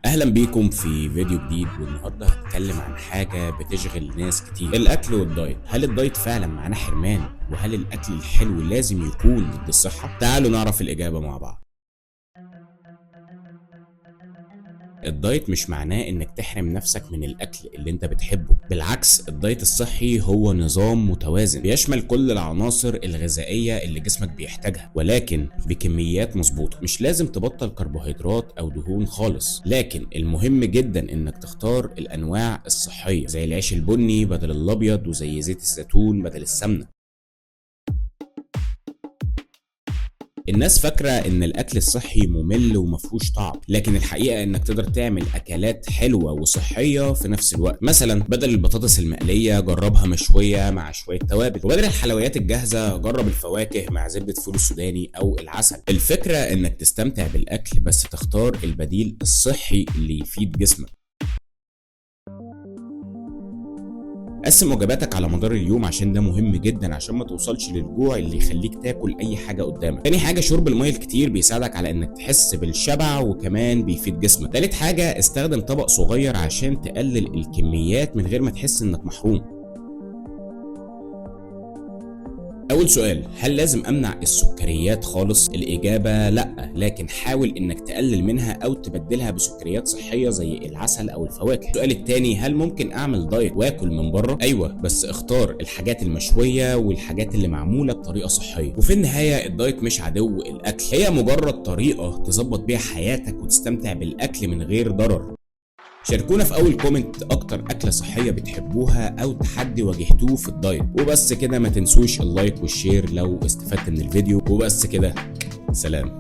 اهلا بيكم في فيديو جديد، والنهارده هتكلم عن حاجه بتشغل ناس كتير: الاكل والدايت. هل الدايت فعلا معناه حرمان؟ وهل الاكل الحلو لازم يكون ضد الصحه؟ تعالوا نعرف الاجابه مع بعض. الدايت مش معناه انك تحرم نفسك من الاكل اللي انت بتحبه، بالعكس الدايت الصحي هو نظام متوازن بيشمل كل العناصر الغذائيه اللي جسمك بيحتاجها، ولكن بكميات مظبوطه. مش لازم تبطل كربوهيدرات او دهون خالص، لكن المهم جدا انك تختار الانواع الصحيه زي العيش البني بدل الابيض، وزي زيت الزيتون بدل السمنه. الناس فاكرة ان الاكل الصحي ممل ومفهوش طعم، لكن الحقيقة انك تقدر تعمل اكلات حلوة وصحية في نفس الوقت. مثلا بدل البطاطس المقلية جربها مشوية مع شوية توابل، وبدل الحلويات الجاهزة جرب الفواكه مع زبدة فول السوداني او العسل. الفكرة انك تستمتع بالاكل، بس تختار البديل الصحي اللي يفيد جسمك. قسم وجباتك على مدار اليوم عشان ده مهم جدا، عشان ما توصلش للجوع اللي يخليك تاكل اي حاجه قدامك. تاني حاجه، شرب الميه الكتير بيساعدك على انك تحس بالشبع، وكمان بيفيد جسمك. تالت حاجه، استخدم طبق صغير عشان تقلل الكميات من غير ما تحس انك محروم. أول سؤال: هل لازم أمنع السكريات خالص؟ الإجابة لأ، لكن حاول إنك تقلل منها أو تبدلها بسكريات صحية زي العسل أو الفواكه. السؤال التاني: هل ممكن أعمل دايت وآكل من بره؟ أيوه، بس اختار الحاجات المشوية والحاجات اللي معمولة بطريقة صحية. وفي النهاية الدايت مش عدو الأكل، هي مجرد طريقة تظبط بيها حياتك وتستمتع بالأكل من غير ضرر. شاركونا في اول كومنت اكتر اكله صحيه بتحبوها او تحدي واجهتوه في الدايت. وبس كده، ما تنسوش اللايك والشير لو استفدت من الفيديو. وبس كده، سلام.